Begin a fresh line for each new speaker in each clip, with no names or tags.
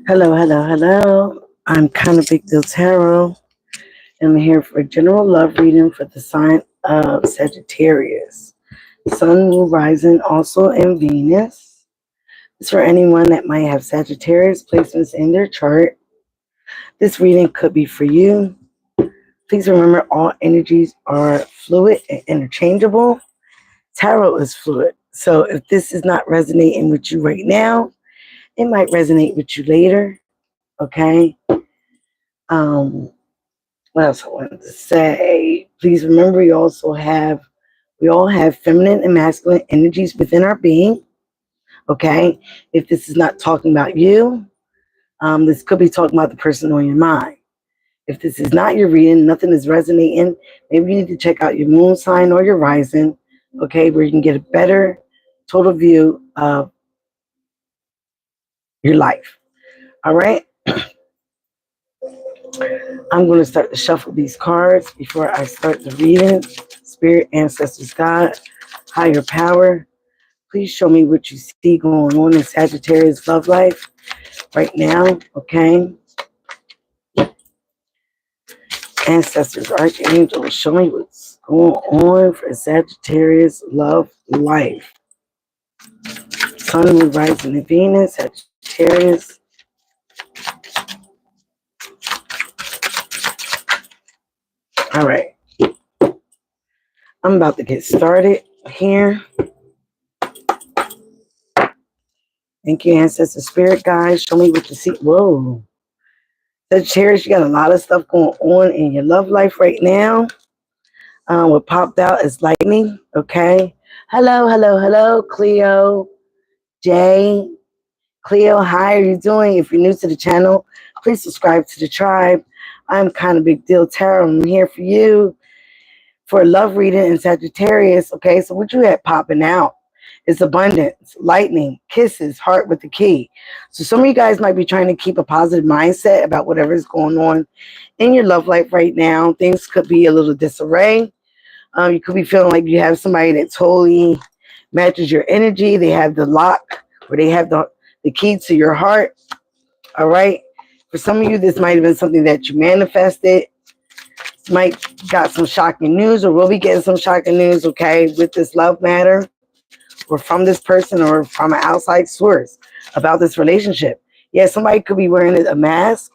Hello, hello, hello. I'm kind of Big Deal Tarot, and I'm here for a general love reading for the sign of Sagittarius. Sun, Moon, Rising, also in Venus. It's for anyone that might have Sagittarius placements in their chart. This reading could be for you. Please remember all energies are fluid and interchangeable. Tarot is fluid. So if this is not resonating with you right now, it might resonate with you later. Okay. What else I wanted to say? Please remember we all have feminine and masculine energies within our being. Okay. If this is not talking about you, this could be talking about the person on your mind. If this is not your reading, nothing is resonating, maybe you need to check out your moon sign or your rising, okay, where you can get a better total view of your life. All right. I'm going to start to shuffle these cards before I start the reading. Spirit, ancestors, God, higher power, please show me what you see going on in Sagittarius love life right now, okay? Ancestors, archangels, show me what's going on for Sagittarius love life. Sun, Moon, Rising, and Venus, Sagittarius. All right. I'm about to get started here. Thank you, Ancestor Spirit Guys. Show me what you see. Whoa. Sagittarius, you got a lot of stuff going on in your love life right now. What popped out is lightning, okay? Hello, hello, hello, Cleo, Jay. Cleo, how are you doing? If you're new to the channel, please subscribe to the tribe. I'm kind of Big Deal Tarot. I'm here for you for a love reading in Sagittarius, okay? So what you had popping out is abundance, lightning, kisses, heart with the key. So some of you guys might be trying to keep a positive mindset about whatever is going on in your love life right now. Things could be a little disarray. You could be feeling like you have somebody that totally matches your energy. They have the lock, or they have the key to your heart. All right. For some of you, this might have been something that you manifested. Might got some shocking news, or will be getting some shocking news, okay, with this love matter, or from this person, or from an outside source about this relationship. Yeah, somebody could be wearing a mask.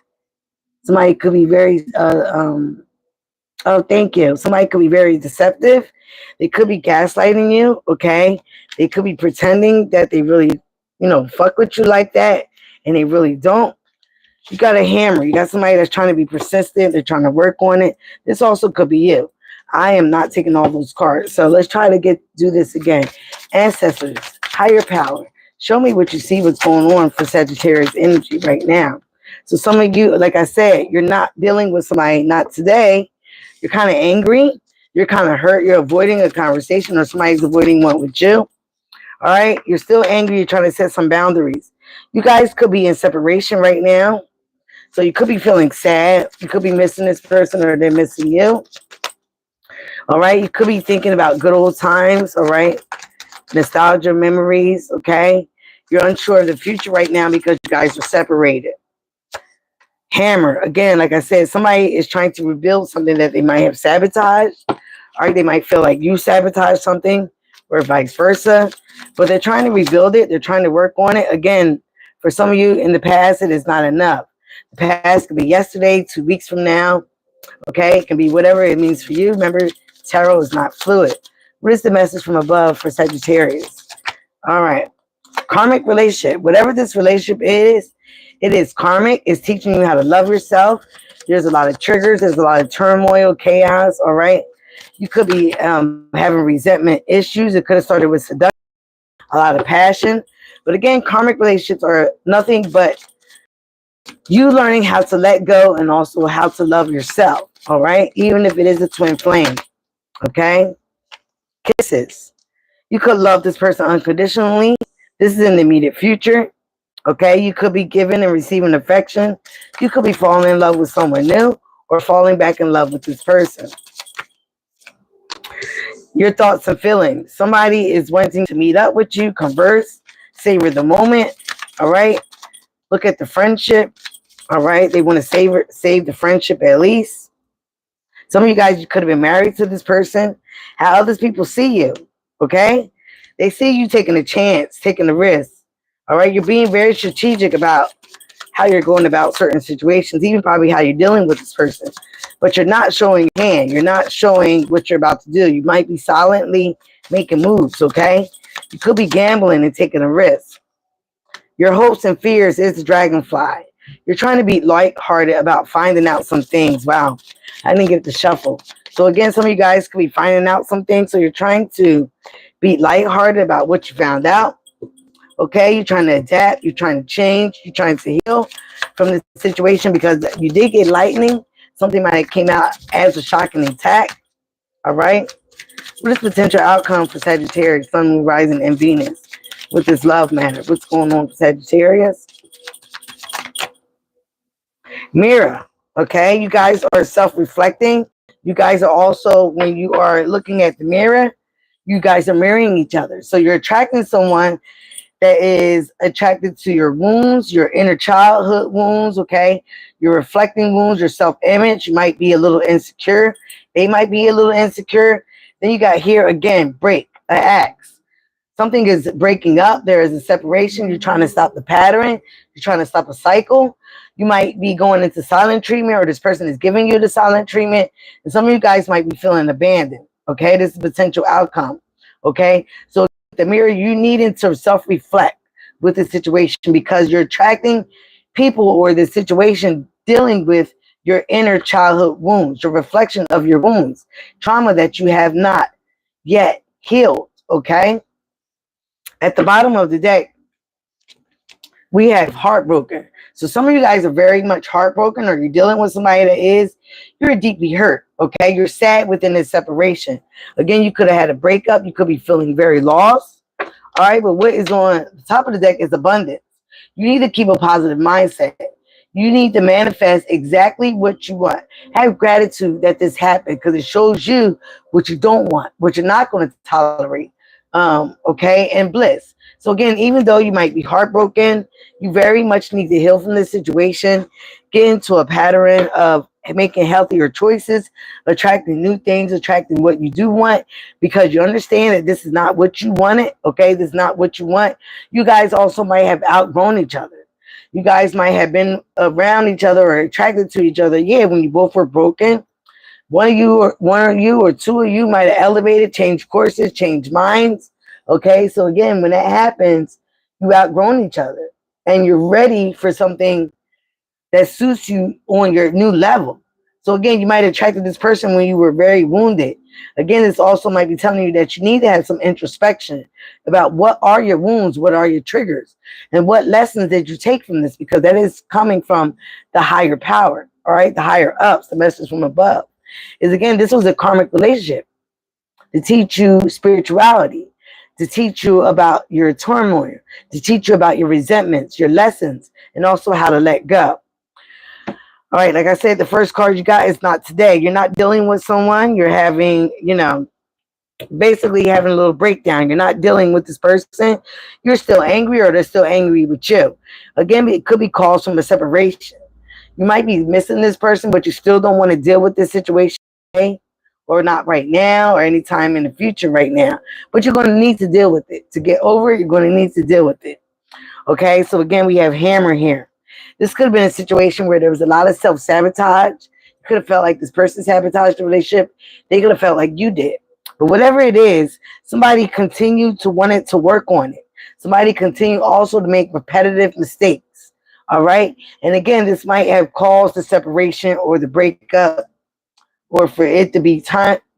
Somebody could be very oh, thank you. Somebody could be very deceptive. They could be gaslighting you, okay? They could be pretending that they really, fuck with you like that, and they really don't. You got a hammer. You got somebody that's trying to be persistent. They're trying to work on it. This also could be you. I am not taking all those cards. So let's try to do this again. Ancestors, higher power. Show me what you see, what's going on for Sagittarius energy right now. So some of you, like I said, you're not dealing with somebody, not today. You're kind of angry. You're kind of hurt. You're avoiding a conversation, or somebody's avoiding one with you. All right. You're still angry. You're trying to set some boundaries. You guys could be in separation right now. So you could be feeling sad. You could be missing this person, or they're missing you. All right. You could be thinking about good old times. All right. Nostalgia, memories. Okay. You're unsure of the future right now because you guys are separated. Hammer, again, like I said, somebody is trying to rebuild something that they might have sabotaged. All right, they might feel like you sabotaged something, or vice versa, but they're trying to rebuild it. They're trying to work on it. Again, for some of you in the past, it is not enough. The past could be yesterday, 2 weeks from now. Okay, it can be whatever it means for you. Remember, tarot is not fluid. What is the message from above for Sagittarius? All right, karmic relationship, whatever this relationship is, It is karmic. It's teaching you how to love yourself. There's a lot of triggers. There's a lot of turmoil, chaos. All right. You could be having resentment issues. It could have started with seduction, a lot of passion. But again, karmic relationships are nothing but you learning how to let go and also how to love yourself. All right. Even if it is a twin flame. Okay. Kisses. You could love this person unconditionally. This is in the immediate future. Okay, you could be giving and receiving affection. You could be falling in love with someone new or falling back in love with this person. Your thoughts and feelings. Somebody is wanting to meet up with you, converse, savor the moment. All right. Look at the friendship. All right. They want to save the friendship at least. Some of you guys, you could have been married to this person. How others people see you. Okay. They see you taking a chance, taking a risk. All right. You're being very strategic about how you're going about certain situations, even probably how you're dealing with this person. But you're not showing your hand. You're not showing what you're about to do. You might be silently making moves, okay? You could be gambling and taking a risk. Your hopes and fears is the dragonfly. You're trying to be lighthearted about finding out some things. Wow, I didn't get the shuffle. So again, some of you guys could be finding out some things. So you're trying to be lighthearted about what you found out. Okay, you're trying to adapt, you're trying to change, you're trying to heal from the situation because you did get lightning. Something might have came out as a shocking attack. All right. What is potential outcome for Sagittarius, Sun, Moon, Rising, and Venus with this love matter? What's going on for Sagittarius? Mirror. Okay, you guys are self-reflecting. You guys are also, when you are looking at the mirror, you guys are mirroring each other. So you're attracting someone that is attracted to your wounds, your inner childhood wounds, okay? Your reflecting wounds, your self-image. You might be a little insecure. They might be a little insecure. Then you got here again, break, an axe. Something is breaking up. There is a separation. You're trying to stop the pattern. You're trying to stop a cycle. You might be going into silent treatment, or this person is giving you the silent treatment. And some of you guys might be feeling abandoned, okay? This is a potential outcome, okay? So the mirror, you needing to self-reflect with the situation because you're attracting people or the situation dealing with your inner childhood wounds, your reflection of your wounds, trauma that you have not yet healed, okay? At the bottom of the deck, we have heartbroken. So some of you guys are very much heartbroken, or you're dealing with somebody that is, you're deeply hurt, okay? You're sad within this separation. Again, you could have had a breakup. You could be feeling very lost. All right, but what is on the top of the deck is abundance. You need to keep a positive mindset. You need to manifest exactly what you want. Have gratitude that this happened because it shows you what you don't want, what you're not going to tolerate. Okay, and bliss. So again, even though you might be heartbroken, you very much need to heal from this situation, get into a pattern of making healthier choices, attracting new things, attracting what you do want, because you understand that this is not what you wanted. Okay, this is not what you want. You guys also might have outgrown each other. You guys might have been around each other or attracted to each other. Yeah, when you both were broken, one of you or two of you might have elevated, changed courses, changed minds. Okay, so again, when that happens, you outgrown each other and you're ready for something that suits you on your new level. So again, you might have attracted this person when you were very wounded. Again, this also might be telling you that you need to have some introspection about what are your wounds, what are your triggers, and what lessons did you take from this, because that is coming from the higher power, all right, the higher ups, the message from above. Is again, this was a karmic relationship to teach you spirituality, to teach you about your turmoil, to teach you about your resentments, your lessons, and also how to let go. All right, like I said, the first card you got is not today. You're not dealing with someone. You're having, basically having a little breakdown. You're not dealing with this person. You're still angry, or they're still angry with you. Again, it could be caused from a separation. You might be missing this person, but you still don't want to deal with this situation, okay? Or not right now, or anytime in the future right now. But you're going to need to deal with it. To get over it, you're going to need to deal with it. Okay, so again, we have hammer here. This could have been a situation where there was a lot of self-sabotage. You could have felt like this person sabotaged the relationship. They could have felt like you did. But whatever it is, somebody continued to want it to work on it. Somebody continued also to make repetitive mistakes. All right. And again, this might have caused the separation or the breakup or for it to be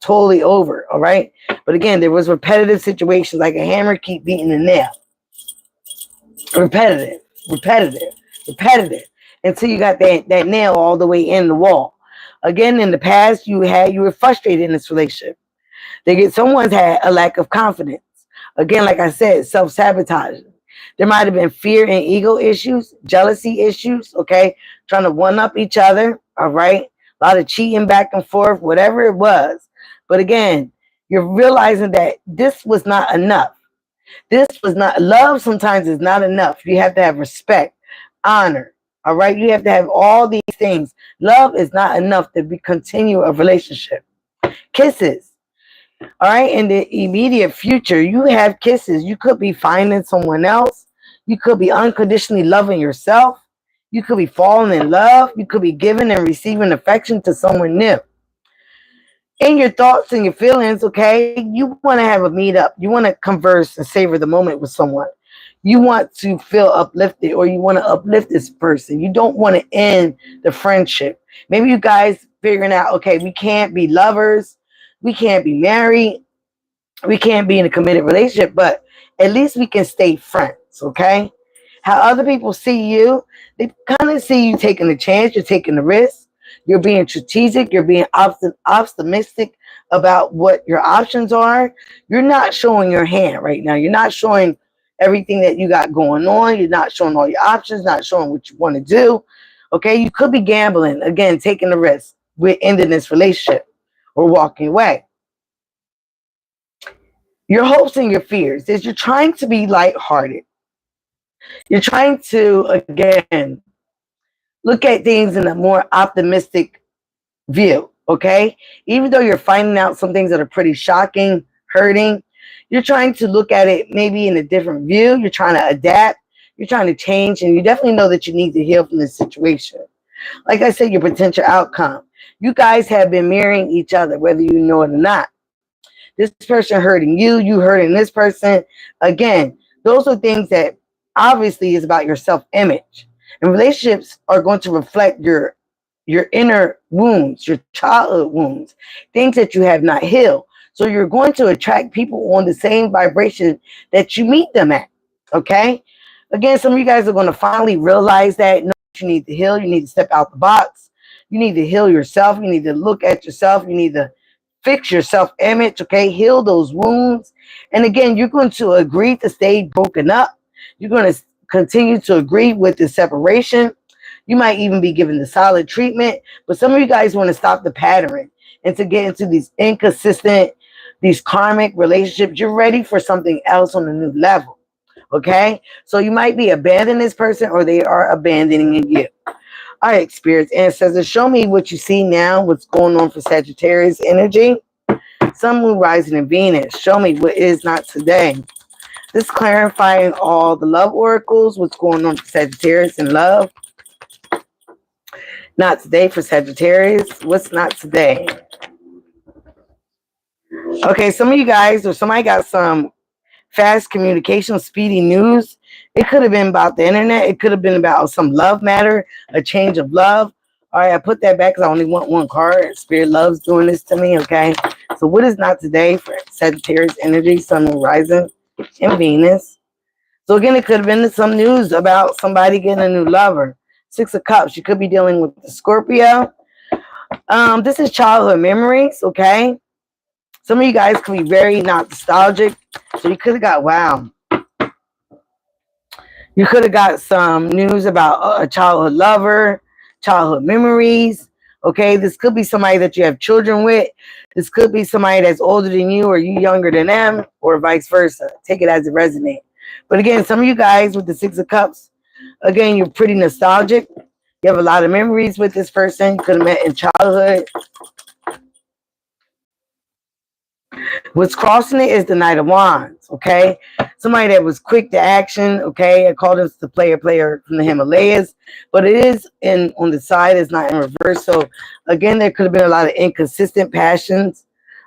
totally over. All right. But again, there was repetitive situations like a hammer keep beating a nail. Repetitive, repetitive, repetitive until you got that nail all the way in the wall. Again, in the past, you were frustrated in this relationship. Someone's had a lack of confidence. Again, like I said, self-sabotage. There might have been fear and ego issues, jealousy issues, okay? Trying to one up each other, all right? A lot of cheating back and forth, whatever it was. But again, you're realizing that this was not enough. This was not love. Sometimes is not enough. You have to have respect, honor, all right? You have to have all these things. Love is not enough to continue a relationship. Kisses. All right, in the immediate future, you have kisses. You could be finding someone else. You could be unconditionally loving yourself. You could be falling in love. You could be giving and receiving affection to someone new. In your thoughts and your feelings, okay, you want to have a meetup. You want to converse and savor the moment with someone. You want to feel uplifted or you want to uplift this person. You don't want to end the friendship. Maybe you guys figuring out, okay, we can't be lovers. We can't be married. We can't be in a committed relationship, but at least we can stay friends, okay? How other people see you, they kind of see you taking a chance, you're taking a risk, you're being strategic, you're being optimistic about what your options are. You're not showing your hand right now. You're not showing everything that you got going on. You're not showing all your options, not showing what you want to do, okay? You could be gambling, again, taking a risk with ending this relationship or walking away. Your hopes and your fears is you're trying to be lighthearted. You're trying to, again, look at things in a more optimistic view, okay? Even though you're finding out some things that are pretty shocking, hurting, you're trying to look at it maybe in a different view. You're trying to adapt. You're trying to change, and you definitely know that you need to heal from this situation. Like I said, your potential outcome. You guys have been mirroring each other, whether you know it or not. This person hurting you, you hurting this person. Again, those are things that obviously is about your self-image. And relationships are going to reflect your inner wounds, your childhood wounds, things that you have not healed. So you're going to attract people on the same vibration that you meet them at. Okay? Again, some of you guys are going to finally realize that you need to heal. You need to step out the box. You need to heal yourself. You need to look at yourself. You need to fix your self-image, okay? Heal those wounds. And again, you're going to agree to stay broken up. You're going to continue to agree with the separation. You might even be given the solid treatment. But some of you guys want to stop the pattern and to get into these inconsistent, these karmic relationships. You're ready for something else on a new level, okay? So you might be abandoning this person or they are abandoning you. All right, spirits, ancestors, show me what you see now, what's going on for Sagittarius energy. Sun, Moon, Rising, and Venus. Show me what is not today. This clarifying all the love oracles, what's going on for Sagittarius in love. Not today for Sagittarius. What's not today? Okay, some of you guys or somebody got some fast communication, speedy news. It could have been about the internet. It could have been about some love matter, a change of love. All right, I put that back because I only want one card. Spirit loves doing this to me, okay? So what is not today for Sagittarius energy, Sun, Moon, Rising, and Venus? So again, it could have been some news about somebody getting a new lover. Six of Cups, you could be dealing with the Scorpio. This is childhood memories, okay? Some of you guys could be very nostalgic. So you could have got, wow. You could have got some news about a childhood lover, childhood memories. Okay, this could be somebody that you have children with. This could be somebody that's older than you or you younger than them or vice versa. Take it as it resonates. But again, some of you guys with the Six of Cups, again, you're pretty nostalgic. You have a lot of memories with this person. You could have met in childhood. What's crossing it is the Knight of Wands, okay? Somebody that was quick to action, okay? I call this the player from the Himalayas, but it is on the side, it's not in reverse. So again, there could have been a lot of inconsistent passions,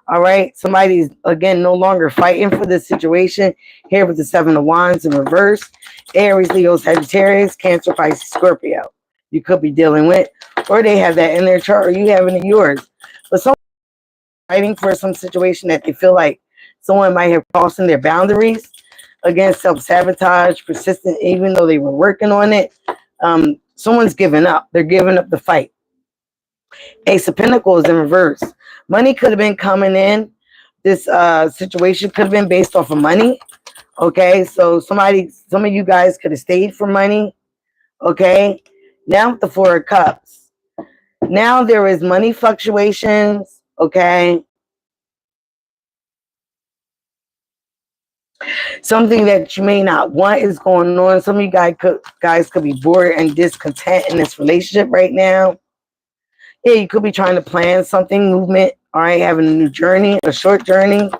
All right. Somebody's, again, no longer fighting for this situation. Here with the Seven of Wands in reverse. Aries, Leo, Sagittarius, Cancer, Pisces, Scorpio. You could be dealing with, or they have that in their chart, or you have it in yours. But someone's fighting for some situation that they feel like someone might have crossing their boundaries. Again, self-sabotage, persistent, even though they were working on it. Someone's giving up. They're giving up the fight. Ace of Pentacles in reverse. Money could have been coming in. This situation could have been based off of money. Okay, so some of you guys could have stayed for money. Okay, now with the Four of Cups. Now there is money fluctuations. Okay, something that you may not want is going on. Some of you guys could be bored and discontent in this relationship right now. Yeah, you could be trying to plan something, movement, all right, having a new journey, a short journey,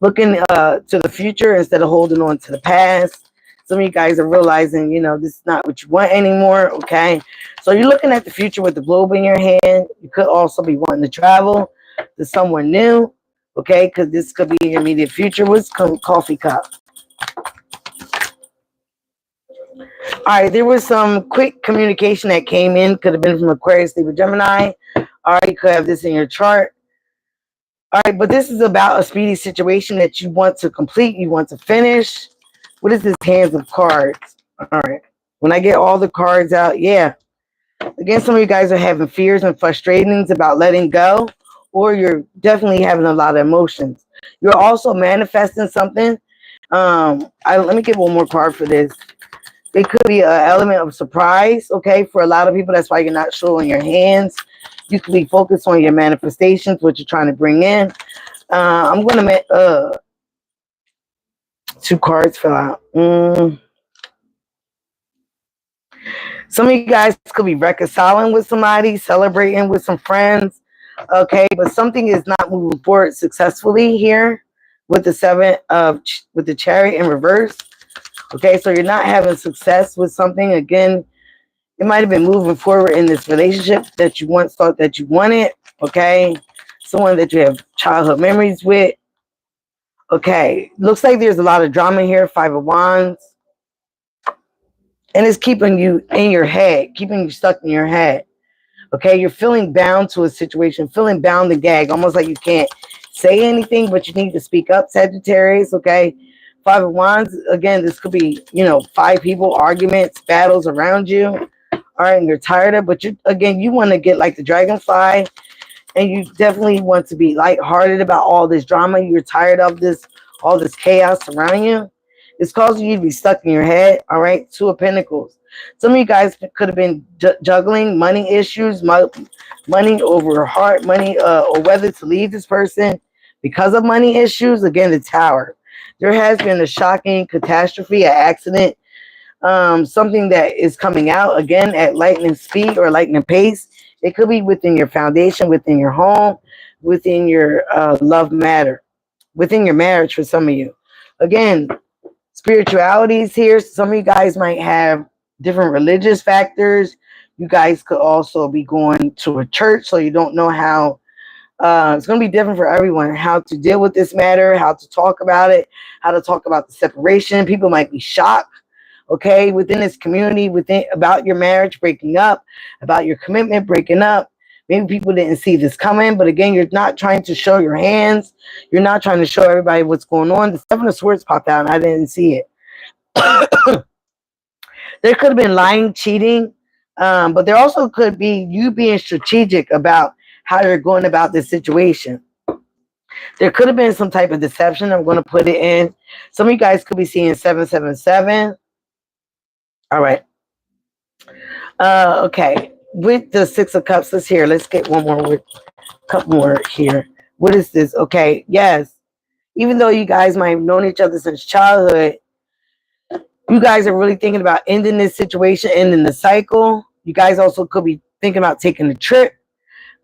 looking to the future instead of holding on to the past. Some of you guys are realizing, you know, this is not what you want anymore, okay? So you're looking at the future with the globe in your hand. You could also be wanting to travel to somewhere new, okay? Because this could be your immediate future. What's coffee cup? All right, there was some quick communication that came in. Could have been from Aquarius, Libra, Gemini. All right, you could have this in your chart. All right, but this is about a speedy situation that you want to complete, you want to finish. What is this hands of cards? All right, when I get all the cards out, yeah. Again, some of you guys are having fears and frustrations about letting go, or you're definitely having a lot of emotions. You're also manifesting something. Let me get one more card for this. It could be an element of surprise, okay? For a lot of people, that's why you're not showing your hands. You could be focused on your manifestations, what you're trying to bring in. I'm going to make 2 cards fell out. Some of you guys could be reconciling with somebody, celebrating with some friends, okay? But something is not moving forward successfully here with with the Chariot in reverse. Okay, so you're not having success with something. Again, it might have been moving forward in this relationship that you once thought that you wanted. Okay, someone that you have childhood memories with. Okay, looks like there's a lot of drama here. 5 of Wands. And it's keeping you in your head, keeping you stuck in your head. Okay, you're feeling bound to a situation, feeling bound to gag, almost like you can't say anything, but you need to speak up, Sagittarius. Okay, 5 of Wands. Again, this could be, you know, 5 people, arguments, battles around you. All right, and you're tired of, but you want to get like the dragonfly, and you definitely want to be lighthearted about all this drama. You're tired of this, all this chaos around you. It's causing you to be stuck in your head. All right, 2 of Pentacles. Some of you guys could have been juggling money issues, money over heart, money, or whether to leave this person because of money issues. Again, the Tower. There has been a shocking catastrophe, an accident, something that is coming out again at lightning speed or lightning pace. It could be within your foundation, within your home, within your love matter, within your marriage for some of you. Again, spirituality is here. Some of you guys might have different religious factors. You guys could also be going to a church, so you don't know how. It's going to be different for everyone, how to deal with this matter, how to talk about it, how to talk about the separation. People might be shocked, okay, within this community, about your marriage breaking up, about your commitment breaking up. Maybe people didn't see this coming, but again, you're not trying to show your hands. You're not trying to show everybody what's going on. The 7 of Swords popped out, and I didn't see it. There could have been lying, cheating, but there also could be you being strategic about how you're going about this situation. There could have been some type of deception. I'm going to put it in. Some of you guys could be seeing 777. All right. Okay. With the 6 of Cups, let's get one more, couple more here. What is this? Okay. Yes. Even though you guys might have known each other since childhood, you guys are really thinking about ending this situation, ending the cycle. You guys also could be thinking about taking a trip.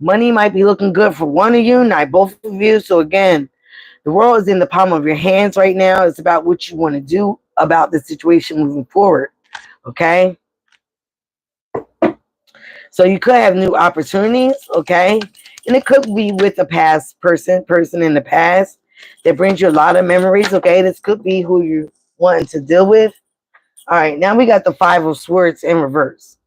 Money might be looking good for one of you, not both of you. So again, the world is in the palm of your hands right now. It's about what you want to do about the situation moving forward. Okay. So you could have new opportunities. Okay. And it could be with a past person in the past that brings you a lot of memories. Okay, this could be who you're wanting to deal with. All right, now we got the Five of Swords in reverse.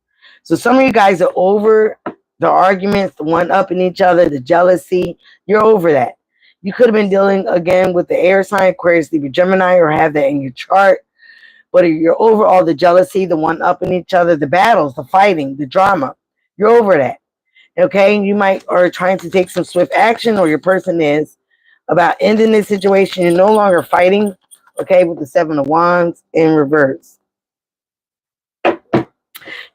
So some of you guys are over the arguments, the one upping each other, the jealousy. You're over that. You could have been dealing again with the air sign, Aquarius, Libra, Gemini, or have that in your chart. But you're over all the jealousy, the one upping each other, the battles, the fighting, the drama. You're over that. Okay, you might are trying to take some swift action, or your person is about ending this situation. You're no longer fighting. Okay, with the Seven of Wands in reverse.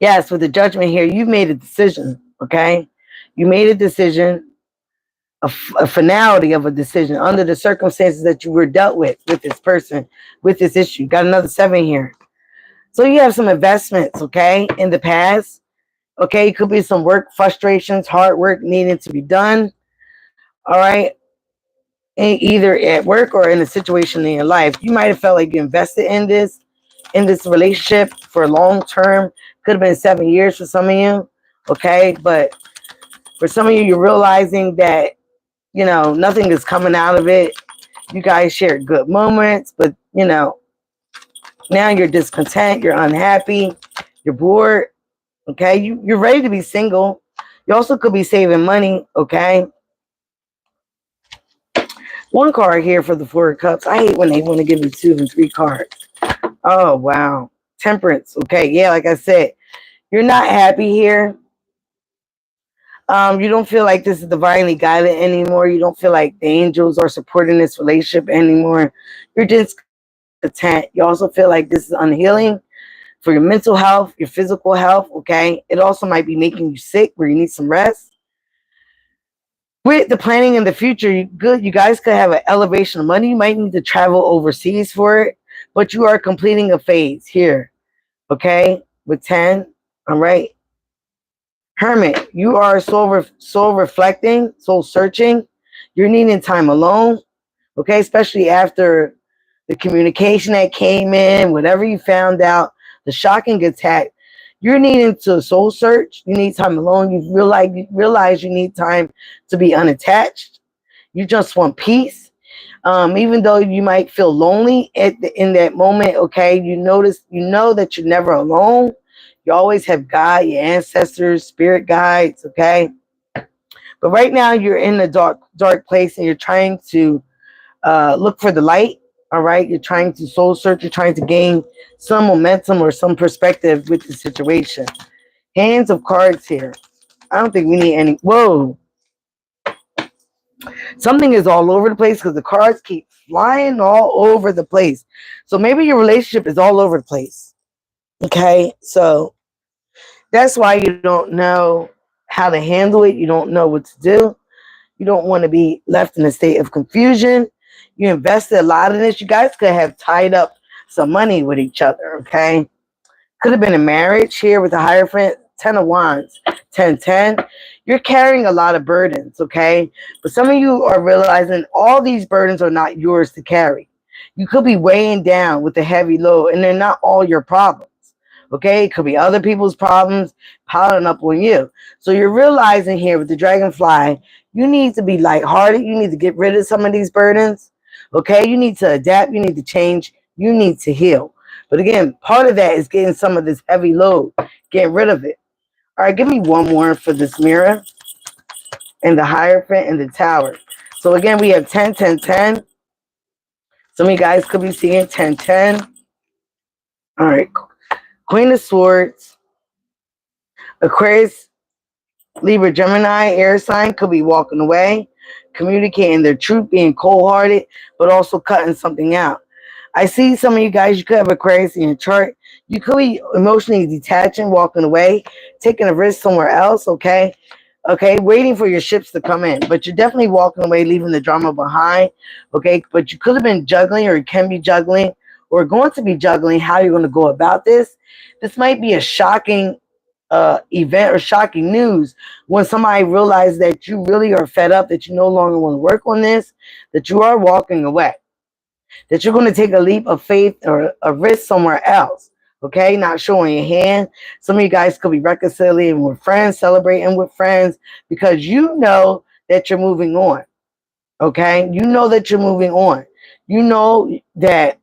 Yes, with the Judgment here, you've made a decision. Okay, you made a decision, a finality of a decision under the circumstances that you were dealt with this person, with this issue. Got another 7 here. So you have some investments, okay, in the past. Okay, it could be some work frustrations, hard work needing to be done. All right, either at work or in a situation in your life. You might have felt like you invested in this relationship for long term. Could have been 7 years for some of you. Okay, but for some of you, you're realizing that, you know, nothing is coming out of it. You guys shared good moments, but, you know, now you're discontent, you're unhappy, you're bored. Okay, you're ready to be single. You also could be saving money. Okay, one card here for the Four of Cups. I hate when they want to give me 2 and 3 cards. Oh, wow. Temperance. Okay, yeah, like I said, you're not happy here. You don't feel like this is divinely guided anymore. You don't feel like the angels are supporting this relationship anymore. You're just content. You also feel like this is unhealing for your mental health, your physical health. Okay, it also might be making you sick where you need some rest. With the planning in the future, you guys could have an elevation of money. You might need to travel overseas for it, but you are completing a phase here. Okay, with 10. All right. Hermit, you are soul reflecting, soul searching. You're needing time alone. Okay, especially after the communication that came in, whatever you found out, the shocking attack. You're needing to soul search. You need time alone. You realize you need time to be unattached. You just want peace. Even though you might feel lonely in that moment, okay, you know that you're never alone. You always have God, your ancestors, spirit guides, okay? But right now you're in a dark place and you're trying to look for the light, all right? You're trying to soul search. You're trying to gain some momentum or some perspective with the situation. Hands of cards here. I don't think we need any. Whoa. Something is all over the place because the cards keep flying all over the place. So maybe your relationship is all over the place. Okay? So that's why you don't know how to handle it. You don't know what to do. You don't want to be left in a state of confusion. You invested a lot in this. You guys could have tied up some money with each other, okay? Could have been a marriage here with the Hierophant. 10 of Wands, 10. You're carrying a lot of burdens, okay? But some of you are realizing all these burdens are not yours to carry. You could be weighing down with a heavy load, and they're not all your problems, okay? It could be other people's problems piling up on you. So you're realizing here with the Dragonfly, you need to be lighthearted. You need to get rid of some of these burdens, okay? You need to adapt. You need to change. You need to heal. But again, part of that is getting some of this heavy load, getting rid of it. All right, give me one more for this mirror and the Hierophant and the Tower. So again, we have 10. Some of you guys could be seeing 10. All right, Queen of Swords, Aquarius, Libra, Gemini, air sign could be walking away, communicating their truth, being cold-hearted, but also cutting something out. I see some of you guys, you could have Aquarius in your chart. You could be emotionally detaching, walking away, taking a risk somewhere else, okay? Okay, waiting for your ships to come in. But you're definitely walking away, leaving the drama behind, okay? But you could have been juggling or you can be juggling or going to be juggling how you're going to go about this. This might be a shocking event or shocking news when somebody realizes that you really are fed up, that you no longer want to work on this, that you are walking away, that you're going to take a leap of faith or a risk somewhere else. Okay, not showing your hand. Some of you guys could be reconciling with friends, celebrating with friends, because you know that you're moving on. Okay? You know that you're moving on. You know that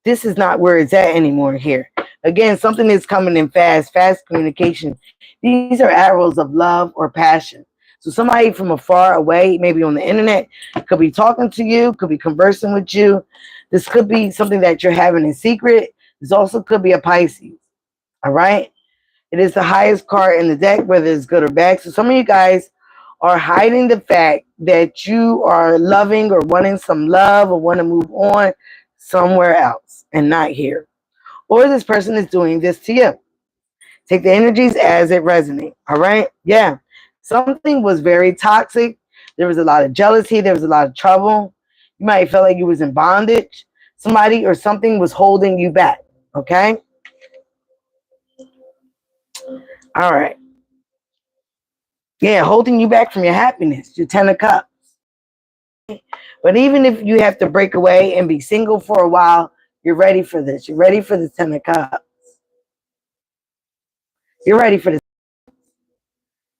this is not where it's at anymore here. Again, something is coming in fast communication. These are arrows of love or passion. So somebody from afar away, maybe on the internet, could be talking to you, could be conversing with you. This could be something that you're having in secret. This also could be a Pisces. All right? It is the highest card in the deck, whether it's good or bad. So some of you guys are hiding the fact that you are loving or wanting some love or want to move on somewhere else and not here. Or this person is doing this to you. Take the energies as it resonates. All right? Yeah. Something was very toxic. There was a lot of jealousy. There was a lot of trouble. You might feel like you was in bondage. Somebody or something was holding you back. Okay? All right. Yeah, holding you back from your happiness, your 10 of cups. But even if you have to break away and be single for a while, you're ready for this. You're ready for the 10 of cups. You're ready for this.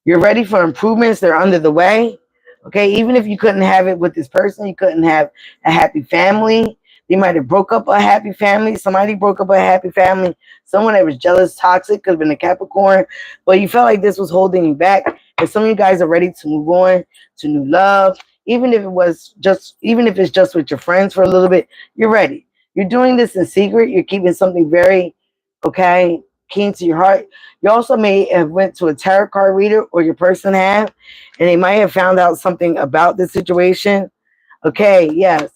You're ready for improvements. They're under the way. Okay, even if you couldn't have it with this person, you couldn't have a happy family. They might have broke up a happy family. Somebody broke up a happy family. Someone that was jealous, toxic, could have been a Capricorn. But you felt like this was holding you back. And some of you guys are ready to move on to new love. Even if it's just with your friends for a little bit, you're ready. You're doing this in secret. You're keeping something very, okay, keen to your heart. You also may have went to a tarot card reader, or your person have, and they might have found out something about the situation. Okay, yes.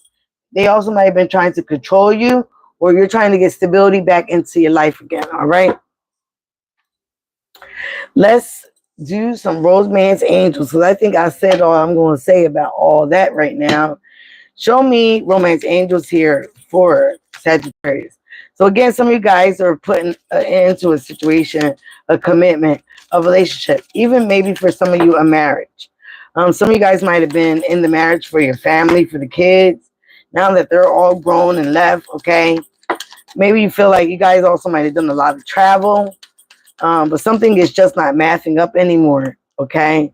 They also might have been trying to control you, or you're trying to get stability back into your life again. All right. Let's do some romance angels, because I think I said all I'm going to say about all that right now. Show me romance angels here for Sagittarius. So again, some of you guys are putting into a situation, a commitment, a relationship, even maybe for some of you a marriage. Some of you guys might have been in the marriage for your family, for the kids. Now that they're all grown and left, okay, maybe you feel like you guys also might have done a lot of travel, but something is just not mathing up anymore, okay?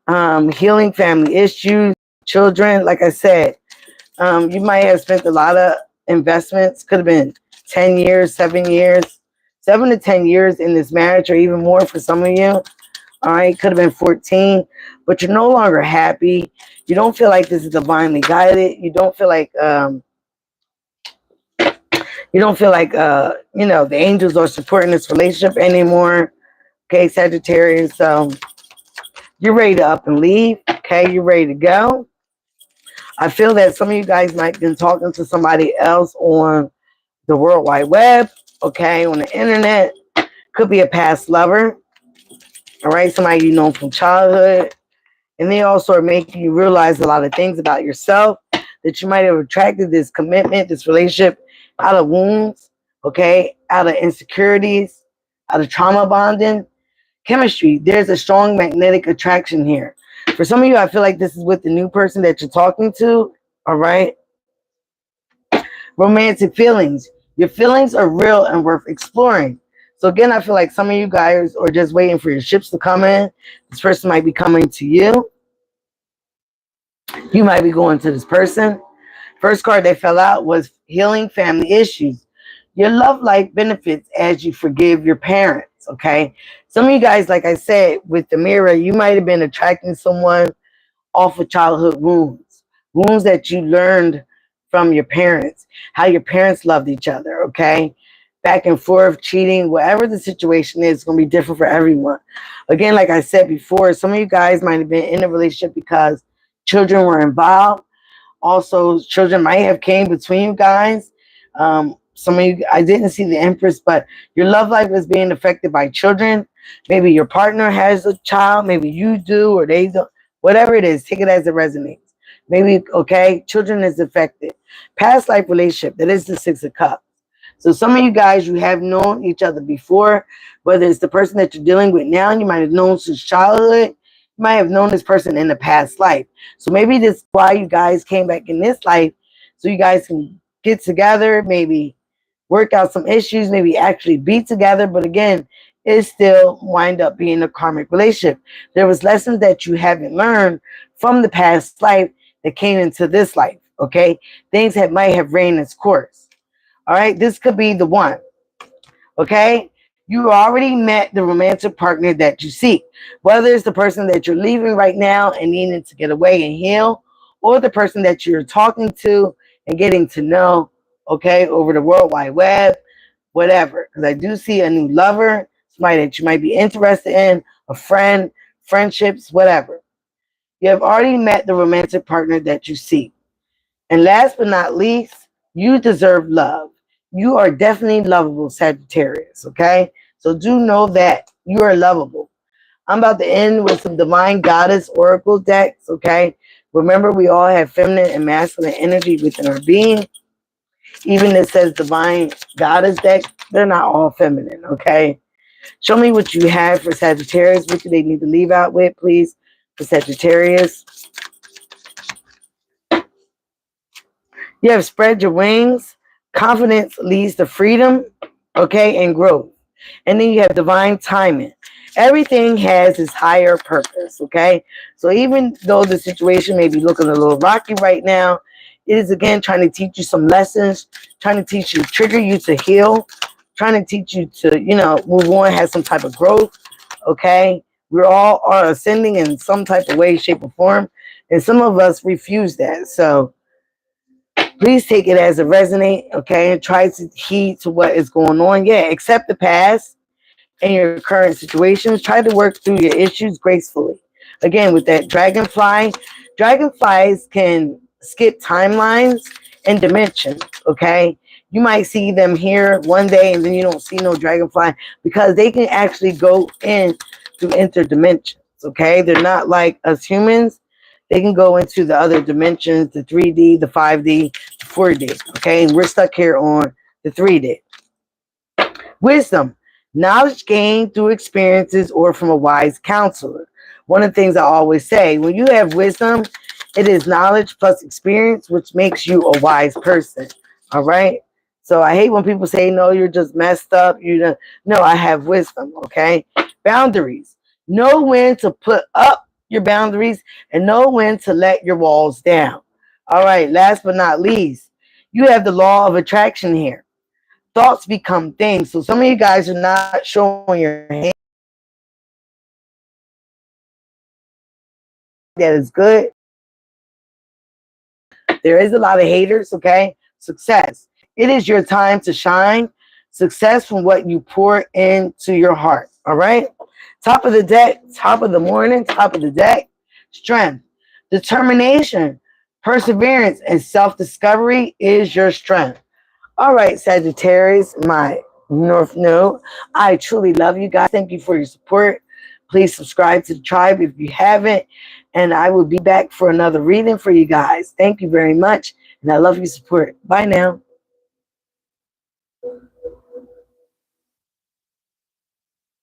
Healing family issues, children, like I said, you might have spent a lot of investments, could have been 10 years, 7 years, 7 to 10 years in this marriage, or even more for some of you. All right, could have been 14, but you're no longer happy. You don't feel like this is divinely guided. You don't feel like the angels are supporting this relationship anymore. Okay, Sagittarius. So you're ready to up and leave. Okay, you're ready to go. I feel that some of you guys might have been talking to somebody else on the World Wide Web, okay, on the internet. Could be a past lover, all right, somebody you know from childhood. And they also are making you realize a lot of things about yourself, that you might have attracted this commitment, this relationship out of wounds, okay, out of insecurities, out of trauma bonding. Chemistry, there's a strong magnetic attraction here. For some of you, I feel like this is with the new person that you're talking to, all right? Romantic feelings. Your feelings are real and worth exploring. So again, I feel like some of you guys are just waiting for your ships to come in. This person might be coming to you. You might be going to this person. First card that fell out was healing family issues. Your love life benefits as you forgive your parents, okay? Some of you guys, like I said, with the mirror, you might have been attracting someone off of childhood wounds, wounds that you learned from your parents, how your parents loved each other, okay? Back and forth, cheating, whatever the situation is, it's going to be different for everyone. Again, like I said before, some of you guys might have been in a relationship because children were involved. Also, children might have came between you guys. Some of you, I didn't see the Empress, but your love life is being affected by children. Maybe your partner has a child, maybe you do, or they do. Whatever it is, take it as it resonates. Maybe, okay, children is affected. Past life relationship, that is the Six of Cups. So some of you guys, you have known each other before, whether it's the person that you're dealing with now, you might have known since childhood. You might have known this person in the past life. So maybe this is why you guys came back in this life, so you guys can get together, maybe work out some issues, maybe actually be together. But again, it still wind up being a karmic relationship. There was lessons that you haven't learned from the past life that came into this life. Okay, things that might have ran its course. All right, this could be the one. Okay, you already met the romantic partner that you seek, whether it's the person that you're leaving right now and needing to get away and heal, or the person that you're talking to and getting to know. Okay, over the World Wide Web, whatever. Because I do see a new lover, somebody that you might be interested in, a friend, friendships, whatever. You have already met the romantic partner that you seek. And last but not least, you deserve love. You are definitely lovable, Sagittarius, okay? So do know that you are lovable. I'm about to end with some Divine Goddess Oracle decks, okay? Remember, we all have feminine and masculine energy within our being. Even it says Divine Goddess deck, they're not all feminine, okay? Show me what you have for Sagittarius. What do they need to leave out with, please, for Sagittarius? You have spread your wings. Confidence leads to freedom, okay, and growth. And then you have divine timing. Everything has its higher purpose, okay? So even though the situation may be looking a little rocky right now, it is again trying to teach you some lessons, trying to teach you, trigger you to heal, trying to teach you to, move on, have some type of growth, okay? We're all are ascending in some type of way, shape, or form, and some of us refuse that. So please take it as a resonate, okay, and try to heed to what is going on. Yeah, accept the past and your current situations. Try to work through your issues gracefully. Again, with that dragonfly, dragonflies can skip timelines and dimensions, okay? You might see them here one day and then you don't see no dragonfly because they can actually go in through interdimensions, okay? They're not like us humans. They can go into the other dimensions, the 3D, the 5D, the 4D, okay? And we're stuck here on the 3D. Wisdom, knowledge gained through experiences or from a wise counselor. One of the things I always say, when you have wisdom, it is knowledge plus experience, which makes you a wise person. All right? So I hate when people say, no, you're just messed up. No, I have wisdom, okay? Boundaries. Know when to put up your boundaries and know when to let your walls down. All right, last but not least, you have the law of attraction here. Thoughts become things. So some of you guys are not showing your hand. That is good. There is a lot of haters, okay? Success. It is your time to shine. Success from what you pour into your heart, all right? Top of the deck, top of the morning, top of the deck. Strength. Determination, perseverance, and self-discovery is your strength. All right, Sagittarius, my North Node. I truly love you guys. Thank you for your support. Please subscribe to the tribe if you haven't. And I will be back for another reading for you guys. Thank you very much. And I love your support. Bye now.